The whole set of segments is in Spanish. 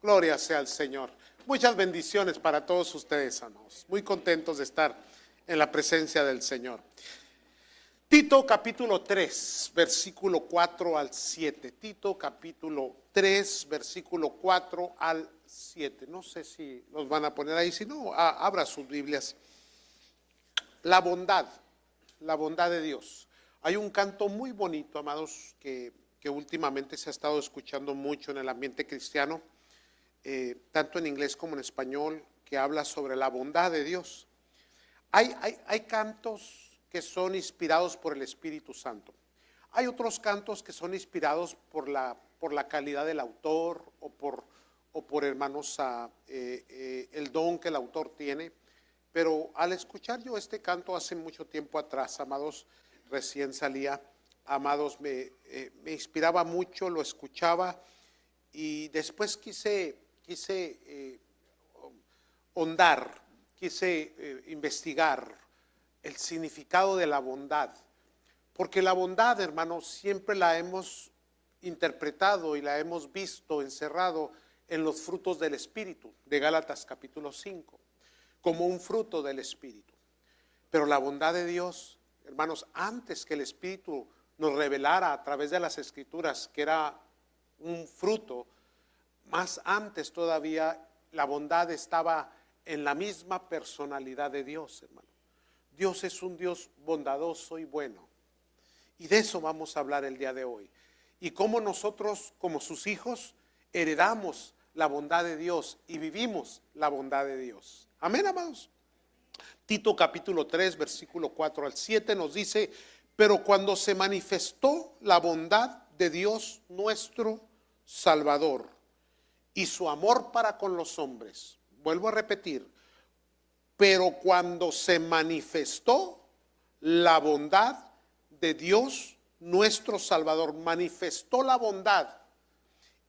Gloria sea al Señor. Muchas bendiciones para todos ustedes, amados. Muy contentos de estar en la presencia del Señor. Tito capítulo 3, versículo 4 al 7. Tito capítulo 3, versículo 4 al 7. No sé si los van a poner ahí, si no, abra sus Biblias. La bondad de Dios. Hay un canto muy bonito, amados, que últimamente se ha estado escuchando mucho en el ambiente cristiano, tanto en inglés como en español, que habla sobre la bondad de Dios. Hay cantos que son inspirados por el Espíritu Santo. Hay otros cantos que son inspirados por la calidad del autor o por hermanos, el don que el autor tiene. Pero al escuchar yo este canto hace mucho tiempo atrás, amados, recién salía, amados, me inspiraba mucho, lo escuchaba y después quise hondar, quise investigar el significado de la bondad. Porque la bondad, hermanos, siempre la hemos interpretado y la hemos visto encerrado en los frutos del Espíritu, de Gálatas capítulo 5, como un fruto del Espíritu. Pero la bondad de Dios, hermanos, antes que el Espíritu nos revelara a través de las Escrituras que era un fruto, más antes todavía la bondad estaba en la misma personalidad de Dios, hermano. Dios es un Dios bondadoso y bueno. Y de eso vamos a hablar el día de hoy. Y cómo nosotros, como sus hijos, heredamos la bondad de Dios y vivimos la bondad de Dios. Amén, amados. Tito capítulo 3, versículo 4 al 7 nos dice: pero cuando se manifestó la bondad de Dios nuestro Salvador y su amor para con los hombres, vuelvo a repetir, pero cuando se manifestó la bondad de Dios nuestro Salvador, manifestó la bondad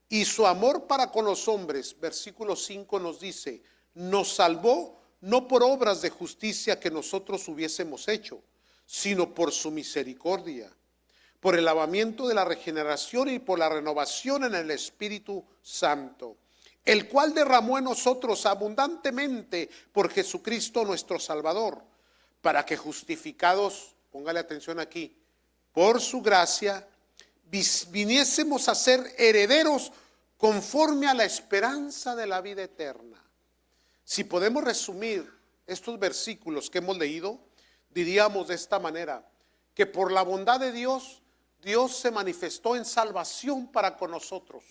y su amor para con los hombres, versículo 5 nos dice: nos salvó no por obras de justicia que nosotros hubiésemos hecho, sino por su misericordia, por el lavamiento de la regeneración y por la renovación en el Espíritu Santo, el cual derramó en nosotros abundantemente por Jesucristo nuestro Salvador, para que justificados, póngale atención aquí, por su gracia, viniésemos a ser herederos conforme a la esperanza de la vida eterna. Si podemos resumir estos versículos que hemos leído, diríamos de esta manera: que por la bondad de Dios, Dios se manifestó en salvación para con nosotros,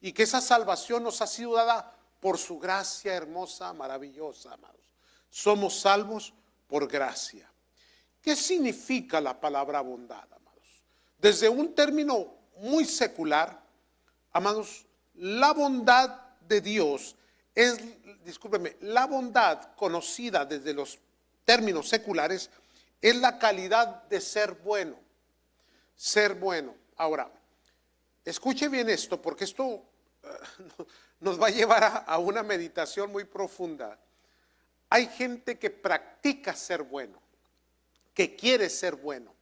y que esa salvación nos ha sido dada por su gracia hermosa, maravillosa, amados. Somos salvos por gracia. ¿Qué significa la palabra bondad, amados? Desde un término muy secular, amados, la bondad de Dios es, discúlpeme, la bondad conocida desde los términos seculares es la calidad de ser bueno. Ser bueno. Ahora, escuche bien esto, porque esto nos va a llevar a una meditación muy profunda. Hay gente que practica ser bueno, que quiere ser bueno,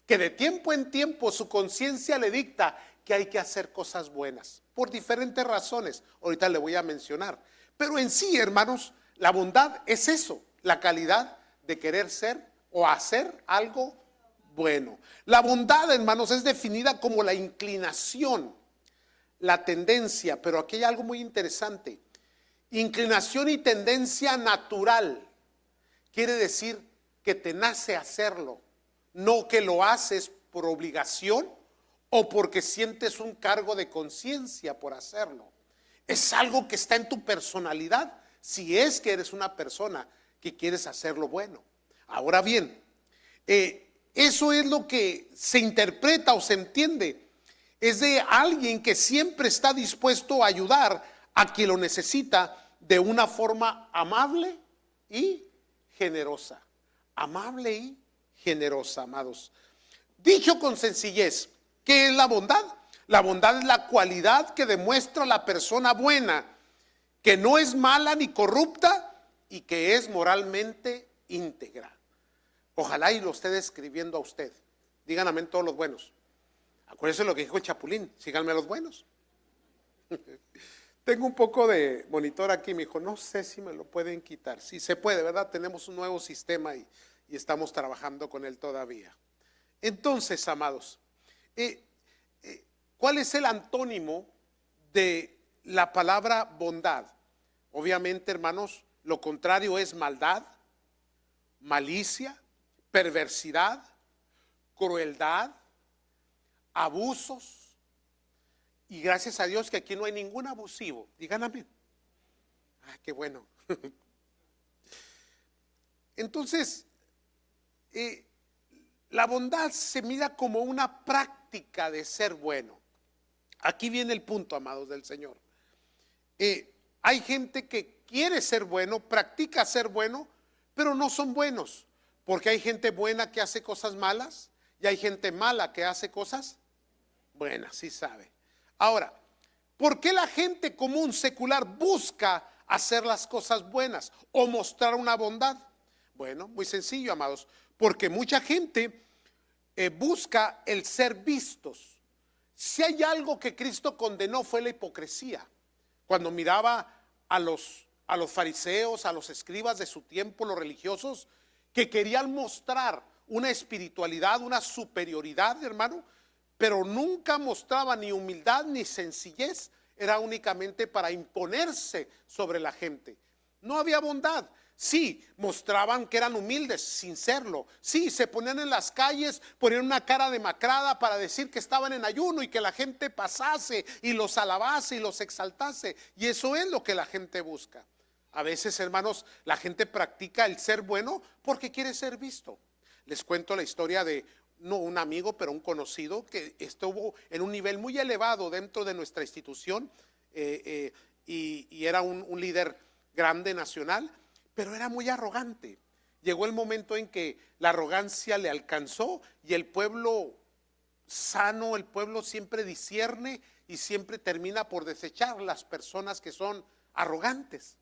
que de tiempo en tiempo su conciencia le dicta que hay que hacer cosas buenas, por diferentes razones. Ahorita le voy a mencionar. Pero en sí, hermanos, la bondad es eso, la calidad de querer ser o hacer algo bueno. La bondad, hermanos, es definida como la inclinación, la tendencia, pero aquí hay algo muy interesante. Inclinación y tendencia natural. Quiere decir que te nace hacerlo, no que lo haces por obligación o porque sientes un cargo de conciencia por hacerlo. Es algo que está en tu personalidad, si es que eres una persona que quieres hacer lo bueno. Ahora bien, eso es lo que se interpreta o se entiende. Es de alguien que siempre está dispuesto a ayudar a quien lo necesita de una forma amable y generosa. Amable y generosa, amados. Dicho con sencillez, ¿qué es la bondad? La bondad es la cualidad que demuestra la persona buena, que no es mala ni corrupta y que es moralmente íntegra. Ojalá y lo esté describiendo a usted. Digan amén todos los buenos. Acuérdense lo que dijo Chapulín: síganme los buenos. Tengo un poco de monitor aquí, me dijo, no sé si me lo pueden quitar. Sí se puede, ¿verdad? Tenemos un nuevo sistema y estamos trabajando con él todavía. Entonces, amados, ¿cuál es el antónimo de la palabra bondad? Obviamente, hermanos, lo contrario es maldad, malicia, perversidad, crueldad, abusos. Y gracias a Dios que aquí no hay ningún abusivo. Digan amén. Ah, qué bueno. Entonces, la bondad se mira como una práctica de ser bueno. Aquí viene el punto, amados del Señor. Hay gente que quiere ser bueno, practica ser bueno, pero no son buenos. Porque hay gente buena que hace cosas malas y hay gente mala que hace cosas buenas, sí sabe. Ahora, ¿por qué la gente común secular busca hacer las cosas buenas o mostrar una bondad? Bueno, muy sencillo, amados, porque mucha gente busca el ser vistos. Si hay algo que Cristo condenó fue la hipocresía. Cuando miraba a los fariseos, a los escribas de su tiempo, los religiosos, que querían mostrar una espiritualidad, una superioridad, hermano, pero nunca mostraba ni humildad ni sencillez, era únicamente para imponerse sobre la gente. No había bondad. Sí, mostraban que eran humildes sin serlo. Sí, se ponían en las calles, ponían una cara demacrada para decir que estaban en ayuno y que la gente pasase y los alabase y los exaltase. Y eso es lo que la gente busca. A veces, hermanos, la gente practica el ser bueno porque quiere ser visto. Les cuento la historia de no un amigo, pero un conocido que estuvo en un nivel muy elevado dentro de nuestra institución y era un líder grande nacional, pero era muy arrogante. Llegó el momento en que la arrogancia le alcanzó y el pueblo sano, el pueblo siempre discierne y siempre termina por desechar las personas que son arrogantes.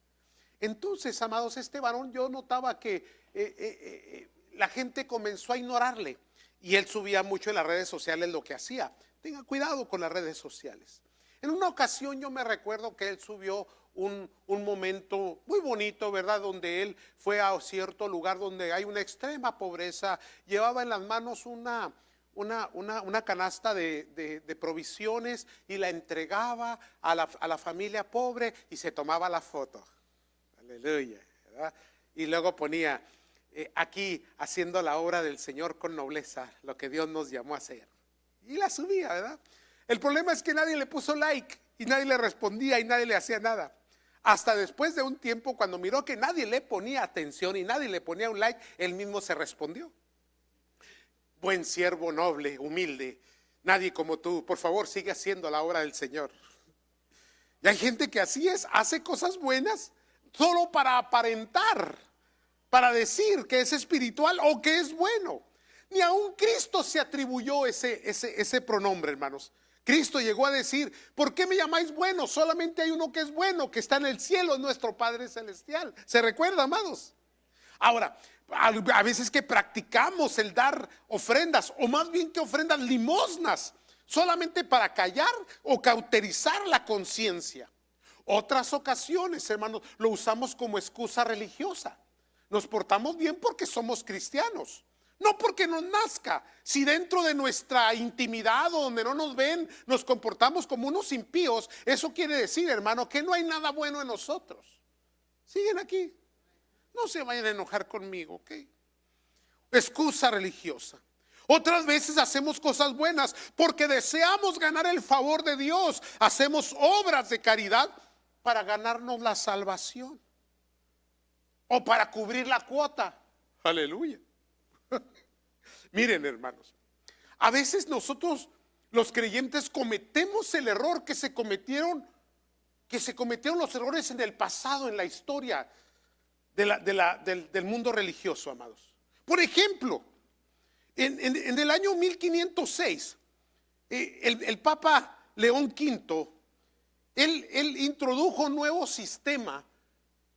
Entonces, amados, este varón, yo notaba que la gente comenzó a ignorarle. Y él subía mucho en las redes sociales lo que hacía. Tenga cuidado con las redes sociales. En una ocasión yo me recuerdo que él subió un momento muy bonito, ¿verdad? Donde él fue a cierto lugar donde hay una extrema pobreza. Llevaba en las manos una canasta de provisiones y la entregaba a la familia pobre y se tomaba la foto. Aleluya, ¿verdad? Y luego ponía... aquí haciendo la obra del Señor con nobleza, lo que Dios nos llamó a hacer. Y la subía, ¿verdad? El problema es que nadie le puso like y nadie le respondía y nadie le hacía nada. Hasta después de un tiempo, cuando miró que nadie le ponía atención y nadie le ponía un like, él mismo se respondió. Buen siervo noble, humilde, nadie como tú, por favor sigue haciendo la obra del Señor. Y hay gente que así es, hace cosas buenas solo para aparentar, para decir que es espiritual o que es bueno. Ni aun Cristo se atribuyó ese pronombre, hermanos. Cristo llegó a decir, ¿por qué me llamáis bueno? Solamente hay uno que es bueno, que está en el cielo, nuestro Padre Celestial. ¿Se recuerda, amados? Ahora, a veces que practicamos el dar ofrendas, o más bien que ofrendas, limosnas, solamente para callar o cauterizar la conciencia. Otras ocasiones, hermanos, lo usamos como excusa religiosa. Nos portamos bien porque somos cristianos, no porque nos nazca. Si dentro de nuestra intimidad o donde no nos ven nos comportamos como unos impíos, eso quiere decir, hermano, que no hay nada bueno en nosotros. ¿Siguen aquí? No se vayan a enojar conmigo, ¿ok? Excusa religiosa. Otras veces hacemos cosas buenas porque deseamos ganar el favor de Dios. Hacemos obras de caridad para ganarnos la salvación. O para cubrir la cuota. Aleluya. Miren, hermanos, a veces nosotros los creyentes cometemos el error que se cometieron los errores en el pasado, en la historia del mundo religioso, amados. Por ejemplo, en el año 1506, el Papa León V, él introdujo un nuevo sistema.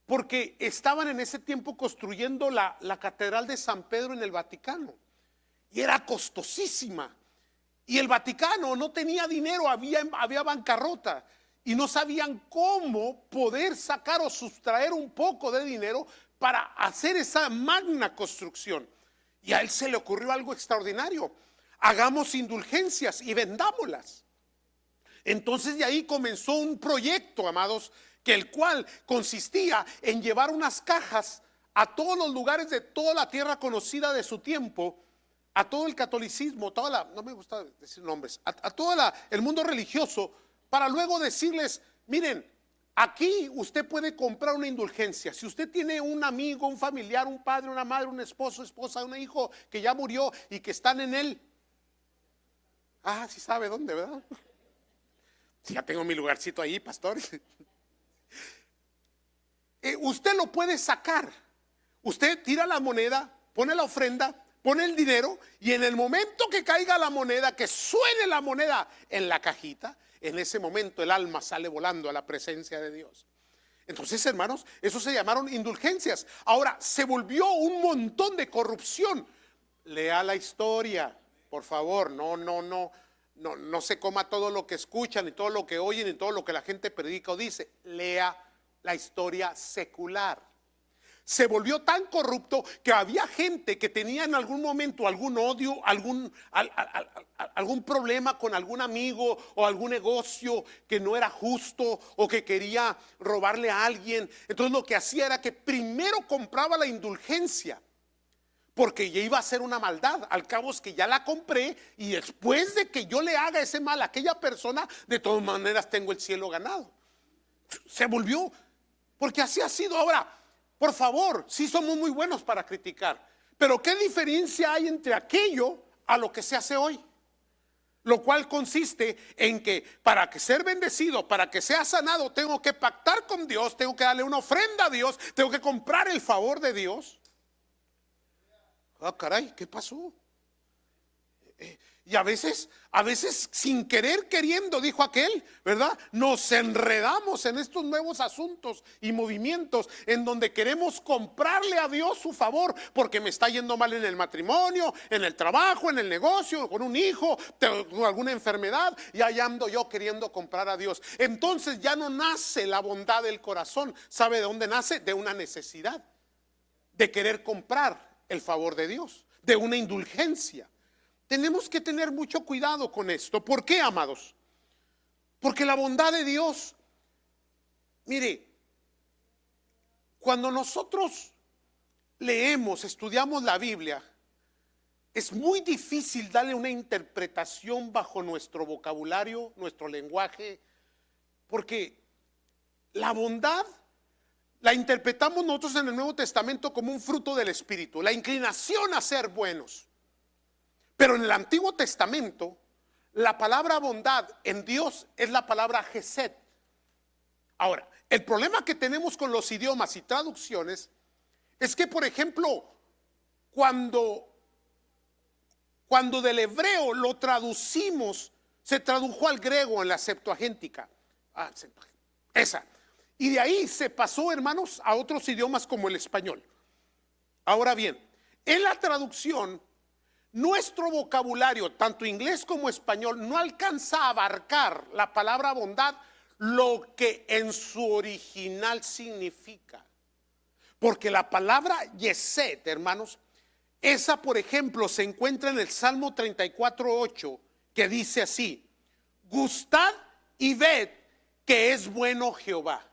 Porque estaban en ese tiempo construyendo la Catedral de San Pedro en el Vaticano. Y era costosísima. Y el Vaticano no tenía dinero, había bancarrota. y no sabían cómo poder sacar o sustraer un poco de dinero para hacer esa magna construcción. Y a él se le ocurrió algo extraordinario: hagamos indulgencias y vendámoslas. Entonces de ahí comenzó un proyecto, amados, que el cual consistía en llevar unas cajas a todos los lugares de toda la tierra conocida de su tiempo, a todo el catolicismo, no me gusta decir nombres, a todo el mundo religioso, para luego decirles: miren, aquí usted puede comprar una indulgencia. Si usted tiene un amigo, un familiar, un padre, una madre, un esposo, esposa, un hijo que ya murió y que están en él. Sí sabe dónde, ¿verdad? Ya tengo mi lugarcito ahí, pastor. Usted lo puede sacar. Usted tira la moneda, pone la ofrenda, pone el dinero, y en el momento que caiga la moneda, que suene la moneda en la cajita, en ese momento el alma sale volando a la presencia de Dios. Entonces, hermanos, eso se llamaron indulgencias. Ahora, se volvió un montón de corrupción. Lea la historia, por favor. No se coma todo lo que escuchan, ni todo lo que oyen, ni todo lo que la gente predica o dice. Lea la historia secular. Se volvió tan corrupto que había gente que tenía en algún momento algún odio, algún problema con algún amigo o algún negocio que no era justo, o que quería robarle a alguien. Entonces lo que hacía era que primero compraba la indulgencia, porque ya iba a hacer una maldad. Al cabo es que ya la compré, y después de que yo le haga ese mal a aquella persona, de todas maneras tengo el cielo ganado. Se volvió, porque así ha sido. Ahora, por favor, sí somos muy buenos para criticar, pero ¿qué diferencia hay entre aquello a lo que se hace hoy? Lo cual consiste en que para que ser bendecido, para que sea sanado, tengo que pactar con Dios, tengo que darle una ofrenda a Dios, tengo que comprar el favor de Dios. Caray, ¿qué pasó? Y a veces sin querer queriendo, dijo aquel, ¿verdad? Nos enredamos en estos nuevos asuntos y movimientos en donde queremos comprarle a Dios su favor, porque me está yendo mal en el matrimonio, en el trabajo, en el negocio, con un hijo, con alguna enfermedad, y allá ando yo queriendo comprar a Dios. Entonces ya no nace la bondad del corazón. ¿Sabe de dónde nace? De una necesidad de querer comprar el favor de Dios, de una indulgencia. Tenemos que tener mucho cuidado con esto. ¿Por qué, amados? Porque la bondad de Dios, mire, cuando nosotros leemos, estudiamos la Biblia, es muy difícil darle una interpretación bajo nuestro vocabulario, nuestro lenguaje, porque la bondad la interpretamos nosotros en el Nuevo Testamento como un fruto del Espíritu, la inclinación a ser buenos. Pero en el Antiguo Testamento, la palabra bondad en Dios es la palabra Gesed. Ahora, el problema que tenemos con los idiomas y traducciones es que, por ejemplo, cuando del hebreo lo traducimos, se tradujo al griego en la Septuagíntica. Esa. Y de ahí se pasó, hermanos, a otros idiomas como el español. Ahora bien, en la traducción, nuestro vocabulario, tanto inglés como español, no alcanza a abarcar la palabra bondad, lo que en su original significa. Porque la palabra Yesed, hermanos, esa, por ejemplo, se encuentra en el Salmo 34:8, que dice así: gustad y ved que es bueno Jehová.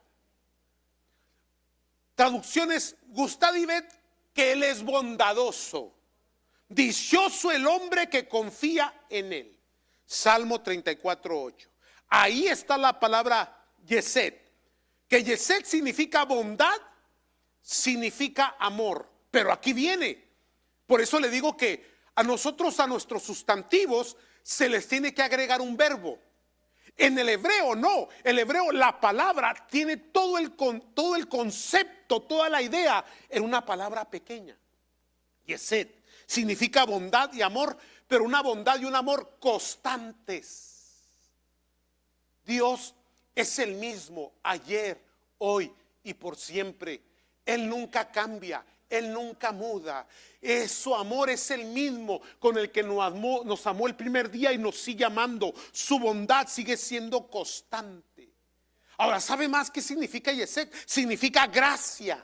Traducciones: gustad y ved que Él es bondadoso. Dichoso el hombre que confía en Él. Salmo 34:8. Ahí está la palabra Yesed. Que Yesed significa bondad, significa amor. Pero aquí viene. Por eso le digo que a nosotros, a nuestros sustantivos, se les tiene que agregar un verbo. En el hebreo no. El hebreo, la palabra tiene todo el concepto, toda la idea en una palabra pequeña. Yesed significa bondad y amor, pero una bondad y un amor constantes. Dios es el mismo ayer, hoy y por siempre. Él nunca cambia, Él nunca muda. Su amor es el mismo con el que nos amó el primer día y nos sigue amando. Su bondad sigue siendo constante. Ahora, ¿sabe más qué significa Yesec? Significa gracia.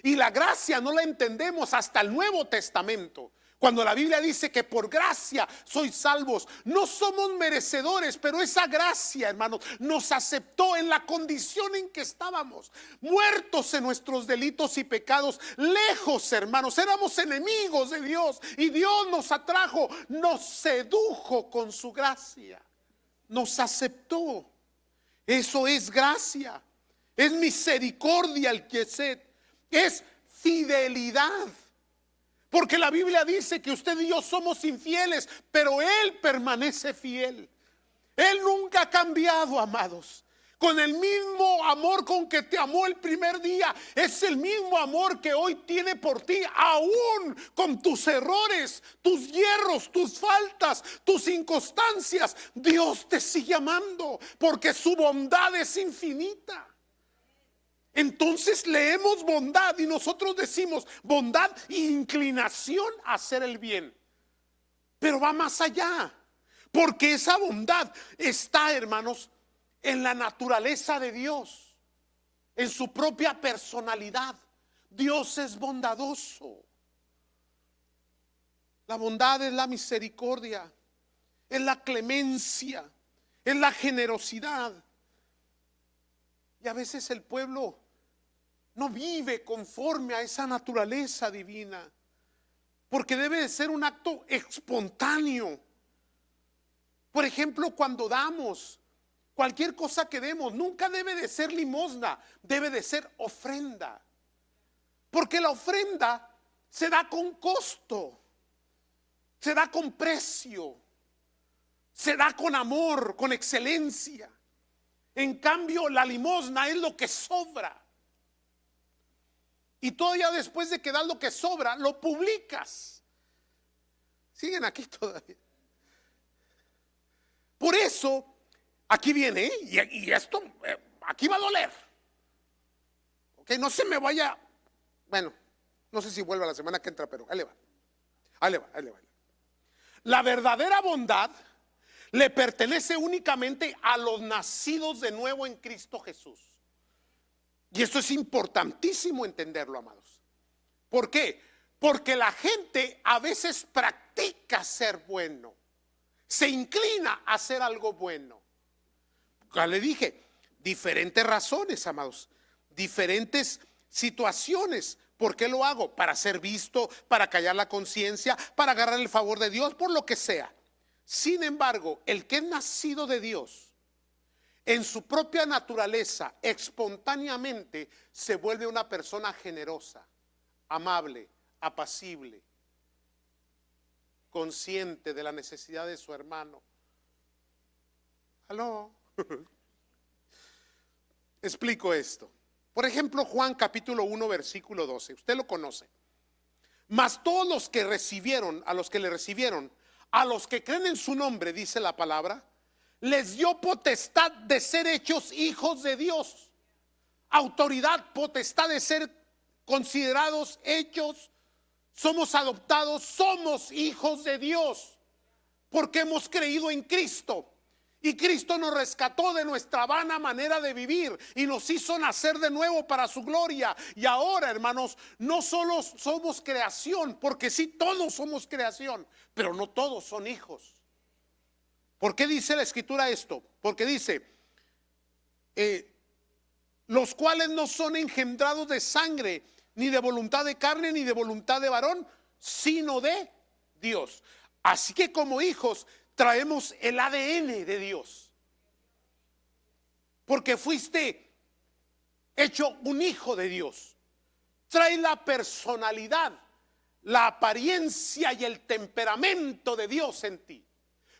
Y la gracia no la entendemos hasta el Nuevo Testamento. Cuando la Biblia dice que por gracia sois salvos, no somos merecedores, pero esa gracia, hermanos, nos aceptó en la condición en que estábamos, muertos en nuestros delitos y pecados, lejos, hermanos, éramos enemigos de Dios y Dios nos atrajo, nos sedujo con su gracia, nos aceptó. Eso es gracia, es misericordia el Yesed, es fidelidad. Porque la Biblia dice que usted y yo somos infieles, pero Él permanece fiel. Él nunca ha cambiado, amados. Con el mismo amor con que te amó el primer día, es el mismo amor que hoy tiene por ti, aún con tus errores, tus hierros, tus faltas, tus inconstancias. Dios te sigue amando porque su bondad es infinita. Entonces leemos bondad y nosotros decimos bondad e inclinación a hacer el bien. Pero va más allá, porque esa bondad está, hermanos, en la naturaleza de Dios, en su propia personalidad. Dios es bondadoso. La bondad es la misericordia, es la clemencia, es la generosidad. Y a veces el pueblo no vive conforme a esa naturaleza divina, porque debe de ser un acto espontáneo. Por ejemplo, cuando damos cualquier cosa que demos, nunca debe de ser limosna, debe de ser ofrenda, porque la ofrenda se da con costo, se da con precio, se da con amor, con excelencia. En cambio, la limosna es lo que sobra. Y todavía después de que das lo que sobra, lo publicas. Siguen aquí todavía. Por eso, aquí viene, y esto, aquí va a doler. Ok, no se me vaya. Bueno, no sé si vuelve la semana que entra, pero ahí le va. Ahí le va, ahí le va. La verdadera bondad le pertenece únicamente a los nacidos de nuevo en Cristo Jesús. Y esto es importantísimo entenderlo, amados. ¿Por qué? Porque la gente a veces practica ser bueno, se inclina a hacer algo bueno. Ya le dije, diferentes razones, amados, diferentes situaciones. ¿Por qué lo hago? Para ser visto, para callar la conciencia, para agarrar el favor de Dios, por lo que sea. Sin embargo, el que es nacido de Dios, en su propia naturaleza, espontáneamente se vuelve una persona generosa, amable, apacible, consciente de la necesidad de su hermano. ¿Aló? Explico esto. Por ejemplo, Juan capítulo 1 versículo 12. Usted lo conoce. Mas todos los que recibieron, a los que le recibieron, a los que creen en su nombre, dice la palabra, les dio potestad de ser hechos hijos de Dios. Autoridad, potestad de ser considerados hechos. Somos adoptados, somos hijos de Dios, porque hemos creído en Cristo. Y Cristo nos rescató de nuestra vana manera de vivir y nos hizo nacer de nuevo para su gloria. Y ahora, hermanos, no solo somos creación, porque sí todos somos creación, pero no todos son hijos. ¿Por qué dice la Escritura esto? Porque dice, los cuales no son engendrados de sangre, ni de voluntad de carne, ni de voluntad de varón, sino de Dios. Así que como hijos traemos el ADN de Dios, porque fuiste hecho un hijo de Dios. Trae la personalidad, la apariencia y el temperamento de Dios en ti.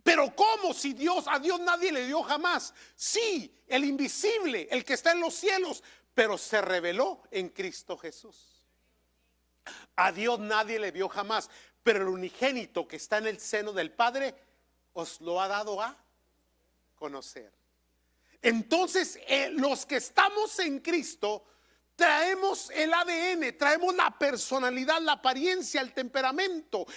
Pero ¿cómo si a Dios nadie le dio jamás? Sí, el invisible, el que está en los cielos, pero se reveló en Cristo Jesús. A Dios nadie le dio jamás, pero el unigénito que está en el seno del Padre os lo ha dado a conocer. Entonces, los que estamos en Cristo traemos el ADN, traemos la personalidad, la apariencia, el temperamento.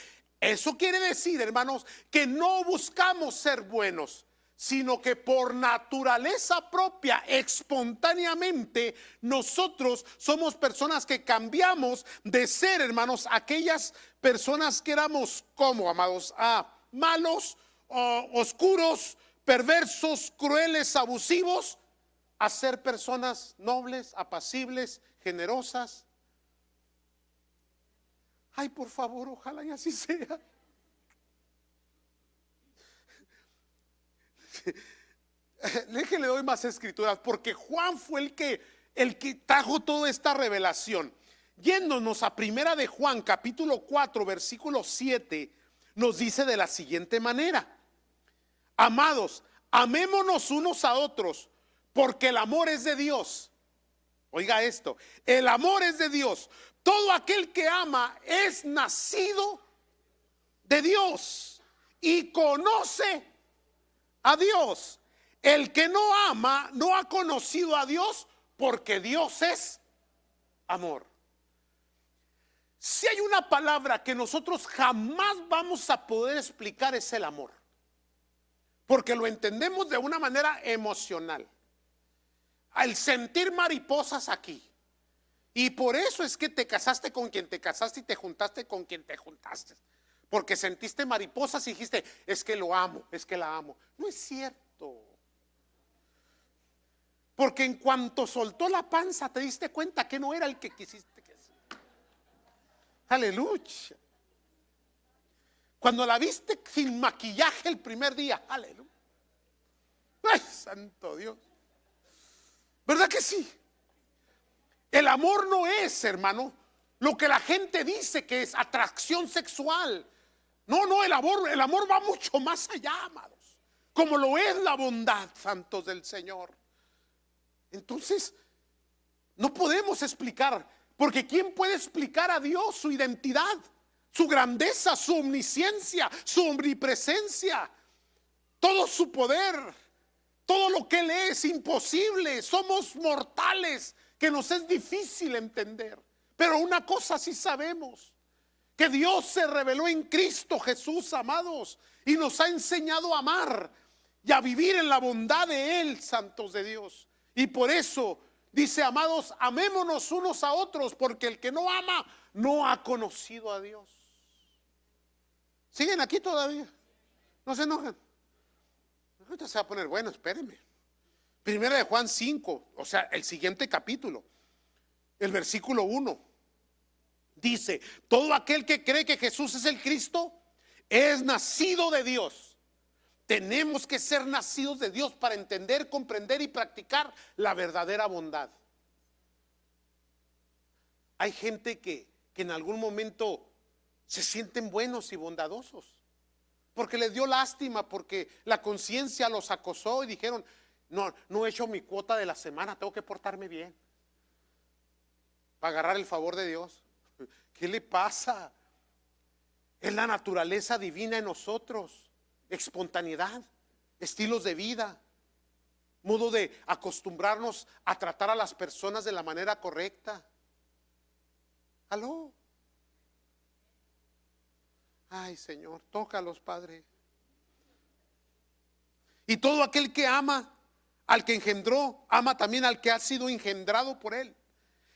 Eso quiere decir, hermanos, que no buscamos ser buenos, sino que por naturaleza propia, espontáneamente, nosotros somos personas que cambiamos de ser, hermanos, aquellas personas que éramos, como, amados, malos, oscuros, perversos, crueles, abusivos, a ser personas nobles, apacibles, generosas. Ay, por favor, ojalá y así sea. Le doy más escrituras, porque Juan fue el que trajo toda esta revelación. Yéndonos a primera de Juan, capítulo 4, versículo 7, nos dice de la siguiente manera: amados, amémonos unos a otros, porque el amor es de Dios. Oiga esto, el amor es de Dios. Todo aquel que ama es nacido de Dios y conoce a Dios. El que no ama no ha conocido a Dios, porque Dios es amor. Si hay una palabra que nosotros jamás vamos a poder explicar, es el amor, porque lo entendemos de una manera emocional, al sentir mariposas aquí. Y por eso es que te casaste con quien te casaste y te juntaste con quien te juntaste, porque sentiste mariposas y dijiste, es que lo amo, es que la amo. No es cierto, porque en cuanto soltó la panza te diste cuenta que no era el que quisiste que sea. Aleluya. Cuando la viste sin maquillaje el primer día, aleluya. Ay, santo Dios. ¿Verdad que sí? El amor no es, hermano, lo que la gente dice que es atracción sexual. No, el amor va mucho más allá, amados, como lo es la bondad, santos del Señor. Entonces, no podemos explicar, porque ¿quién puede explicar a Dios su identidad, su grandeza, su omnisciencia, su omnipresencia, todo su poder, todo lo que Él es? Imposible. Somos mortales, que nos es difícil entender. Pero una cosa sí sabemos, que Dios se reveló en Cristo Jesús, amados, y nos ha enseñado a amar y a vivir en la bondad de Él, santos de Dios. Y por eso dice, amados, amémonos unos a otros, porque el que no ama no ha conocido a Dios. ¿Siguen aquí todavía? No se enojan. Ahorita se va a poner bueno, espérenme. Primera de Juan 5, o sea, el siguiente capítulo, el versículo 1, dice: todo aquel que cree que Jesús es el Cristo es nacido de Dios. Tenemos que ser nacidos de Dios para entender, comprender y practicar la verdadera bondad. Hay gente que en algún momento se sienten buenos y bondadosos, porque les dio lástima, porque la conciencia los acosó y dijeron, no he hecho mi cuota de la semana, tengo que portarme bien para agarrar el favor de Dios. ¿Qué le pasa? Es la naturaleza divina en nosotros. Espontaneidad, estilos de vida, modo de acostumbrarnos a tratar a las personas de la manera correcta. ¿Aló? Ay, Señor, tócalos, Padre. Y todo aquel que ama al que engendró, ama también al que ha sido engendrado por Él.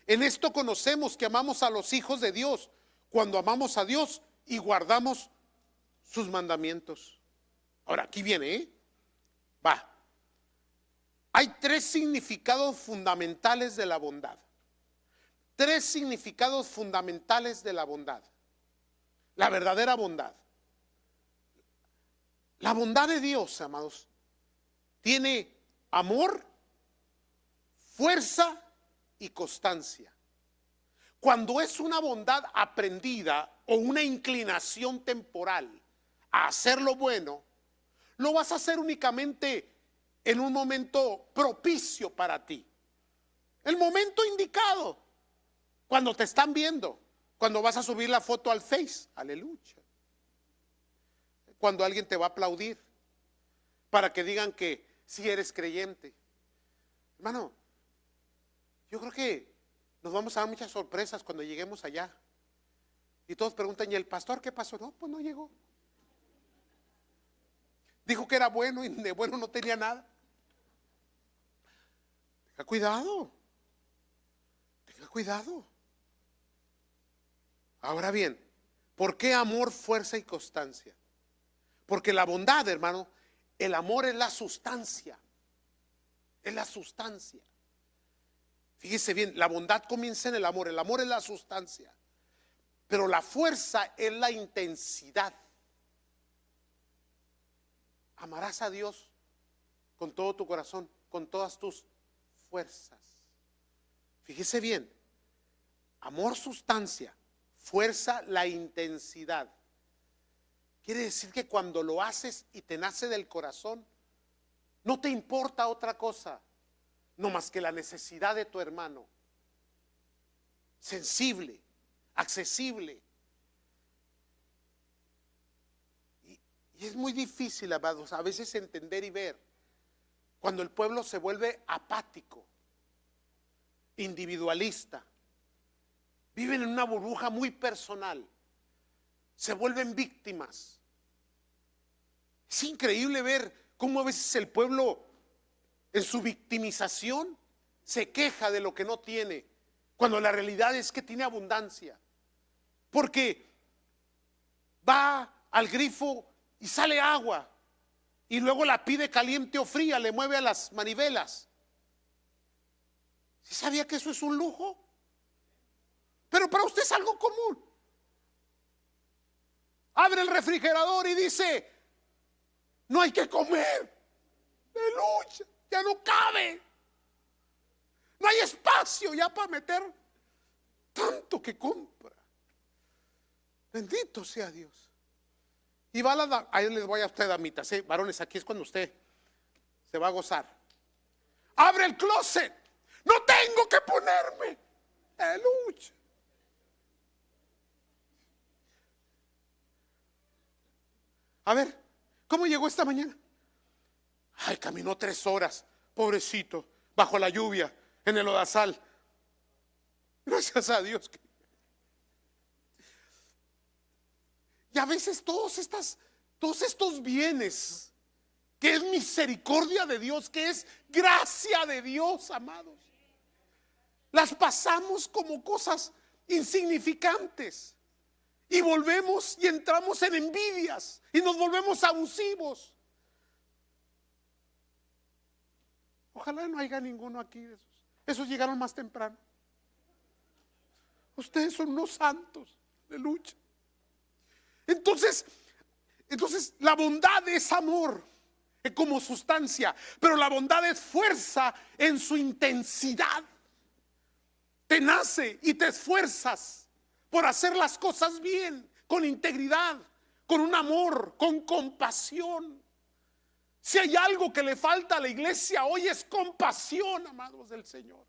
En esto conocemos que amamos a los hijos de Dios, cuando amamos a Dios y guardamos sus mandamientos. Ahora, aquí viene, va. Hay tres significados fundamentales de la bondad. Tres significados fundamentales de la bondad. La verdadera bondad. La bondad de Dios, amados, tiene amor, fuerza y constancia. Cuando es una bondad aprendida o una inclinación temporal a hacer lo bueno, lo vas a hacer únicamente en un momento propicio para ti. El momento indicado, cuando te están viendo, cuando vas a subir la foto al Face, aleluya. Cuando alguien te va a aplaudir, para que digan que sí eres creyente. Hermano, yo creo que nos vamos a dar muchas sorpresas cuando lleguemos allá. Y todos preguntan, ¿y el pastor qué pasó? No, pues no llegó. Dijo que era bueno y de bueno no tenía nada. Tenga cuidado. Tenga cuidado. Ahora bien, ¿por qué amor, fuerza y constancia? Porque la bondad, hermano, el amor es la sustancia. Es la sustancia. Fíjese bien, la bondad comienza en el amor es la sustancia. Pero la fuerza es la intensidad. Amarás a Dios con todo tu corazón, con todas tus fuerzas. Fíjese bien, amor, sustancia, fuerza, la intensidad. Quiere decir que cuando lo haces y te nace del corazón, no te importa otra cosa, no más que la necesidad de tu hermano. Sensible, accesible. Y es muy difícil, amados, a veces entender y ver cuando el pueblo se vuelve apático, individualista, viven en una burbuja muy personal, se vuelven víctimas. Es increíble ver cómo a veces el pueblo en su victimización se queja de lo que no tiene, cuando la realidad es que tiene abundancia, porque va al grifo y sale agua y luego la pide caliente o fría, le mueve a las manivelas. ¿Sí sabía que eso es un lujo? Pero para usted es algo común. Abre el refrigerador y dice: no hay que comer, de lucha, ya no cabe, no hay espacio ya para meter tanto que compra. Bendito sea Dios. Y va ahí les voy a usted, damitas, varones, aquí es cuando usted se va a gozar. Abre el closet, no tengo que ponerme, de lucha. A ver, ¿cómo llegó esta mañana? Ay, caminó 3 horas, pobrecito, bajo la lluvia, en el lodazal. Gracias a Dios. Y a veces todos estos bienes, que es misericordia de Dios, que es gracia de Dios, amados, las pasamos como cosas insignificantes. Y volvemos y entramos en envidias y nos volvemos abusivos. Ojalá no haya ninguno aquí de esos. Esos llegaron más temprano. Ustedes son unos santos de lucha. Entonces la bondad es amor como sustancia, pero la bondad es fuerza en su intensidad. Te nace y te esfuerzas por hacer las cosas bien, con integridad, con un amor, con compasión. Si hay algo que le falta a la iglesia hoy es compasión, amados del Señor.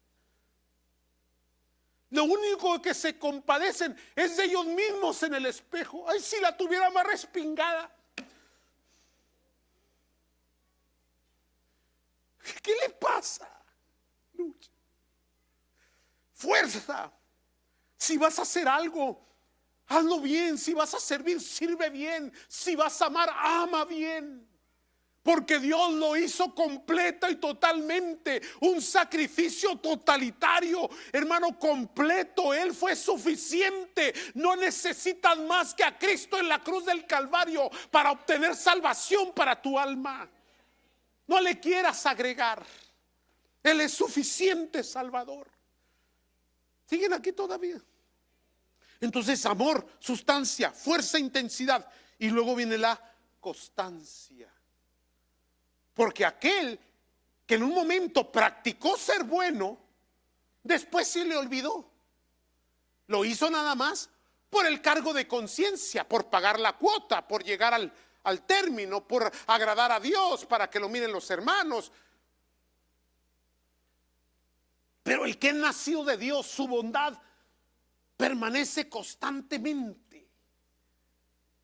Lo único que se compadecen es de ellos mismos en el espejo. Ay, si la tuviera más respingada. ¿Qué le pasa? Lucha. Fuerza. Si vas a hacer algo, hazlo bien. Si vas a servir, sirve bien. Si vas a amar, ama bien. Porque Dios lo hizo completa y totalmente. Un sacrificio totalitario, hermano, completo. Él fue suficiente. No necesitas más que a Cristo en la cruz del Calvario para obtener salvación para tu alma. No le quieras agregar. Él es suficiente Salvador. ¿Siguen aquí todavía? Entonces, amor, sustancia, fuerza, intensidad. Y luego viene la constancia. Porque aquel que en un momento practicó ser bueno, después se le olvidó. Lo hizo nada más por el cargo de conciencia, por pagar la cuota, por llegar al término, por agradar a Dios, para que lo miren los hermanos. Pero el que es nacido de Dios, su bondad permanece constantemente.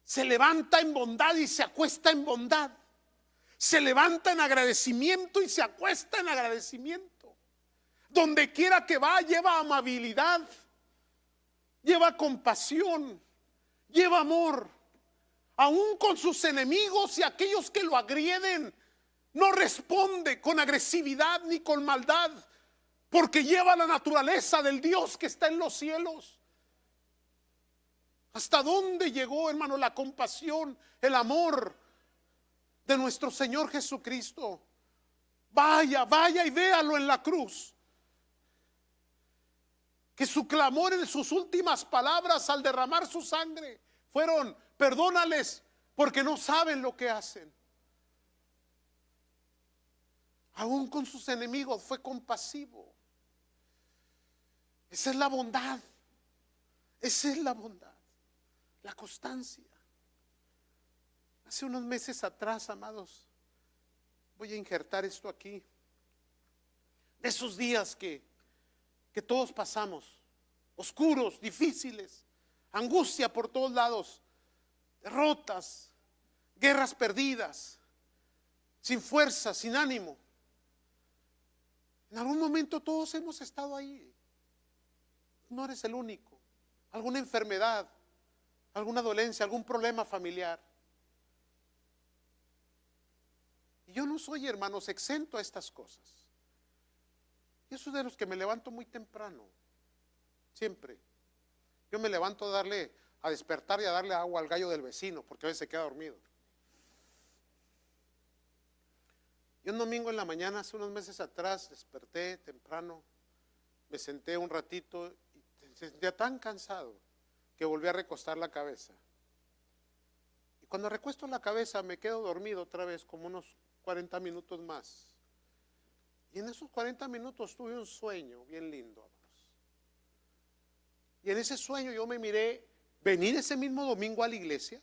Se levanta en bondad y se acuesta en bondad. Se levanta en agradecimiento y se acuesta en agradecimiento. Donde quiera que va, lleva amabilidad, lleva compasión, lleva amor. aún con sus enemigos y aquellos que lo agreden, no responde con agresividad ni con maldad, porque lleva la naturaleza del Dios que está en los cielos. ¿Hasta dónde llegó, hermano, la compasión, el amor de nuestro Señor Jesucristo? Vaya y véalo en la cruz. Que su clamor en sus últimas palabras al derramar su sangre fueron: perdónales porque no saben lo que hacen. Aún con sus enemigos fue compasivo. Esa es la bondad. Esa es la bondad. La constancia. Hace unos meses atrás, amados, voy a injertar esto aquí, de esos días que todos pasamos, oscuros, difíciles, angustia por todos lados, derrotas, guerras perdidas, sin fuerza, sin ánimo. En algún momento todos hemos estado ahí. No eres el único. Alguna enfermedad, alguna dolencia, algún problema familiar. Y yo no soy, hermanos, exento a estas cosas. Yo soy de los que me levanto muy temprano, siempre. Yo me levanto a despertar y a darle agua al gallo del vecino, porque a veces se queda dormido. Y un domingo en la mañana, hace unos meses atrás, desperté temprano, me senté un ratito y me sentía tan cansado que volví a recostar la cabeza. Y cuando recuesto la cabeza me quedo dormido otra vez, como unos 40 minutos más. Y en esos 40 minutos tuve un sueño bien lindo, amados. Y en ese sueño yo me miré venir ese mismo domingo a la iglesia,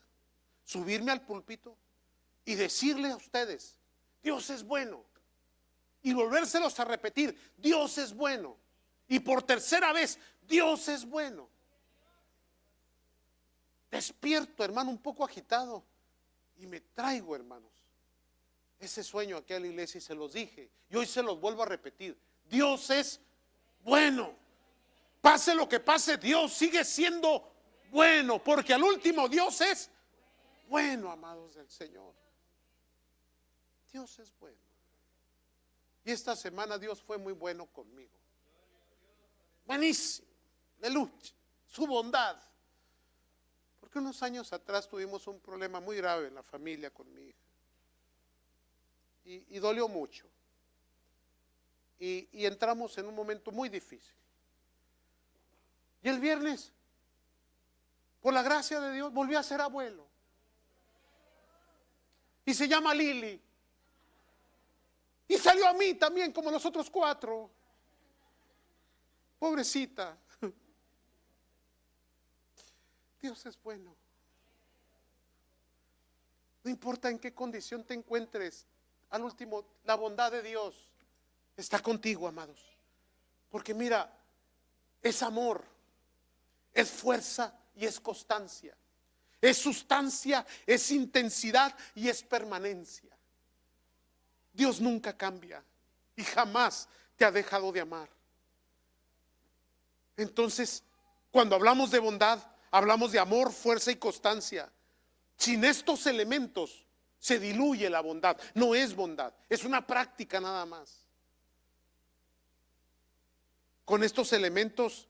subirme al púlpito y decirle a ustedes: Dios es bueno. Y volvérselos a repetir: Dios es bueno. Y por tercera vez: Dios es bueno. Despierto, hermano, un poco agitado, y me traigo, hermanos, ese sueño aquí a la iglesia y se los dije. Y hoy se los vuelvo a repetir: Dios es bueno. Pase lo que pase, Dios sigue siendo bueno, porque al último Dios es bueno, amados del Señor. Dios es bueno. Y esta semana Dios fue muy bueno conmigo. Buenísimo, de lucha, su bondad. Porque unos años atrás tuvimos un problema muy grave en la familia con mi hija. Y dolió mucho. Y entramos en un momento muy difícil. Y el viernes, por la gracia de Dios, volví a ser abuelo. Y se llama Lili. Y salió a mí también, como los otros 4. Pobrecita. Dios es bueno. No importa en qué condición te encuentres, al último, la bondad de Dios está contigo, amados. Porque mira, es amor, es fuerza y es constancia. Es sustancia, es intensidad y es permanencia. Dios nunca cambia y jamás te ha dejado de amar. Entonces, cuando hablamos de bondad, hablamos de amor, fuerza y constancia. Sin estos elementos se diluye la bondad. No es bondad, es una práctica nada más. Con estos elementos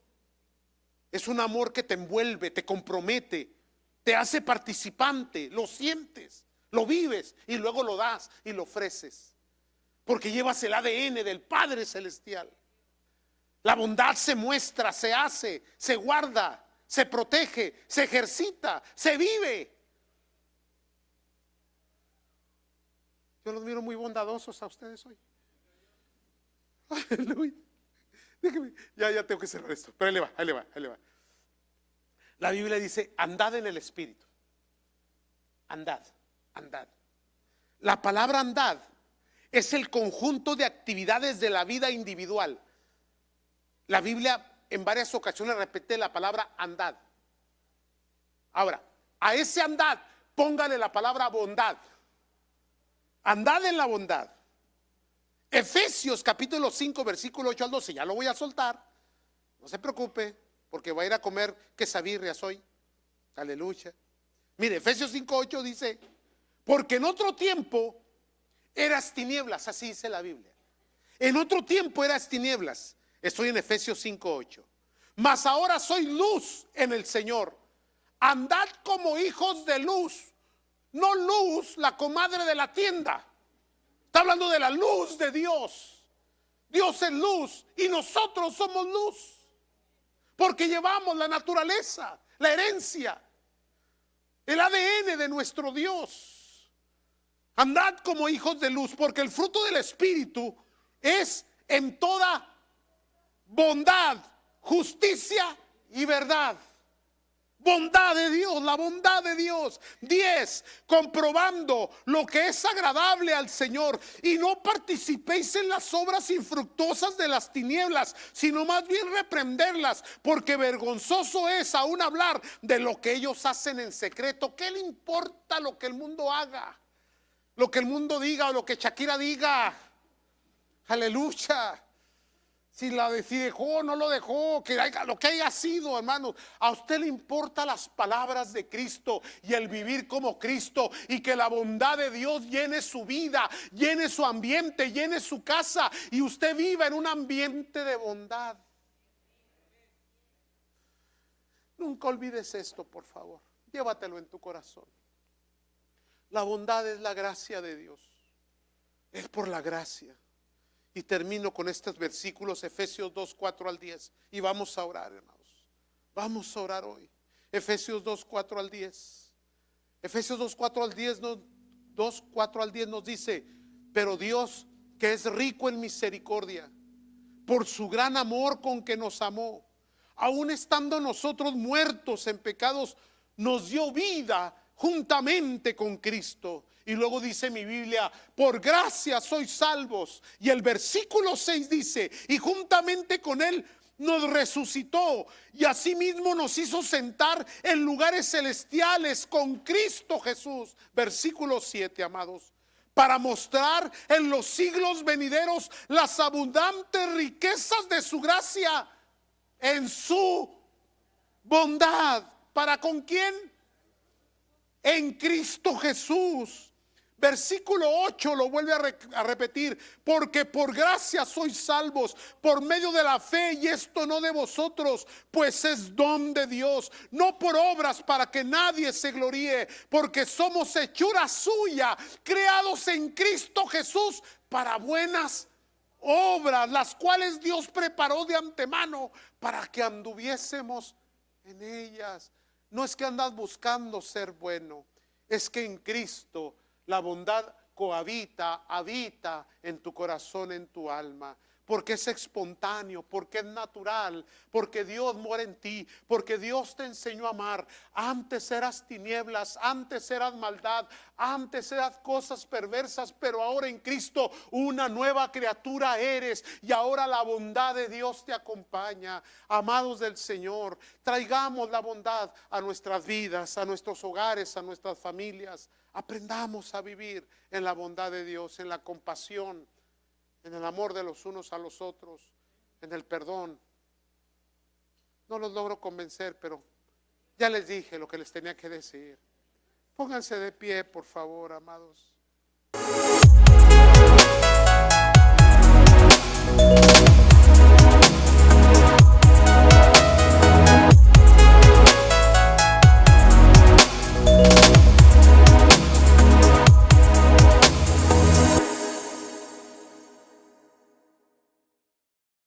es un amor que te envuelve, te compromete, te hace participante, lo sientes, lo vives y luego lo das y lo ofreces. Porque llevas el ADN del Padre Celestial. La bondad se muestra, se hace, se guarda, se protege, se ejercita, se vive. Yo los miro muy bondadosos a ustedes hoy. Aleluya. Déjeme, ya tengo que cerrar esto. Pero ahí le va. La Biblia dice: andad en el Espíritu. Andad. La palabra andad es el conjunto de actividades de la vida individual. La Biblia en varias ocasiones repite la palabra andad. Ahora, a ese andad póngale la palabra bondad. Andad en la bondad. Efesios capítulo 5 versículo 8 al 12, ya lo voy a soltar. No se preocupe, porque va a ir a comer quesabirrias hoy. Aleluya. Mire, Efesios 5:8 dice, porque en otro tiempo eras tinieblas, así dice la Biblia. En otro tiempo eras tinieblas. Estoy en Efesios 5:8. Mas ahora soy luz en el Señor. Andad como hijos de luz. No luz, la comadre de la tienda. Está hablando de la luz de Dios. Dios es luz y nosotros somos luz. Porque llevamos la naturaleza, la herencia, el ADN de nuestro Dios. Andad como hijos de luz, porque el fruto del Espíritu es en toda bondad, justicia y verdad. Bondad de Dios, la bondad de Dios. 10, comprobando lo que es agradable al Señor, y no participéis en las obras infructuosas de las tinieblas, sino más bien reprenderlas, porque vergonzoso es aún hablar de lo que ellos hacen en secreto. ¿Qué le importa lo que el mundo haga? Lo que el mundo diga o lo que Shakira diga. Aleluya. Si dejó o no lo dejó, lo que haya sido, hermanos, a usted le importa las palabras de Cristo y el vivir como Cristo, y que la bondad de Dios llene su vida, llene su ambiente, llene su casa, y usted viva en un ambiente de bondad. Nunca olvides esto, por favor. Llévatelo en tu corazón. La bondad es la gracia de Dios. Es por la gracia. Y termino con estos versículos, Efesios 2, 4 al 10. Y vamos a orar, hermanos. Vamos a orar hoy. Efesios 2, 4 al 10. Efesios 2, 4 al 10 nos dice: pero Dios, que es rico en misericordia, por su gran amor con que nos amó, aun estando nosotros muertos en pecados, nos dio vida juntamente con Cristo. Y luego dice mi Biblia: por gracia sois salvos. Y el versículo 6 dice: y juntamente con Él nos resucitó, y asimismo nos hizo sentar en lugares celestiales con Cristo Jesús. Versículo 7, amados, para mostrar en los siglos venideros las abundantes riquezas de su gracia en su bondad. ¿Para con quién? En Cristo Jesús. Versículo 8 lo vuelve a repetir: porque por gracia sois salvos por medio de la fe, y esto no de vosotros, pues es don de Dios, no por obras, para que nadie se gloríe, porque somos hechura suya, creados en Cristo Jesús para buenas obras, las cuales Dios preparó de antemano para que anduviésemos en ellas. No es que andas buscando ser bueno, es que en Cristo la bondad habita en tu corazón, en tu alma, porque es espontáneo, porque es natural, porque Dios mora en ti, porque Dios te enseñó a amar. Antes eras tinieblas, antes eras maldad, antes eras cosas perversas, pero ahora en Cristo una nueva criatura eres, y ahora la bondad de Dios te acompaña. Amados del Señor, traigamos la bondad a nuestras vidas, a nuestros hogares, a nuestras familias. Aprendamos a vivir en la bondad de Dios, en la compasión, en el amor de los unos a los otros, en el perdón. No los logro convencer, pero ya les dije lo que les tenía que decir. Pónganse de pie, por favor, amados.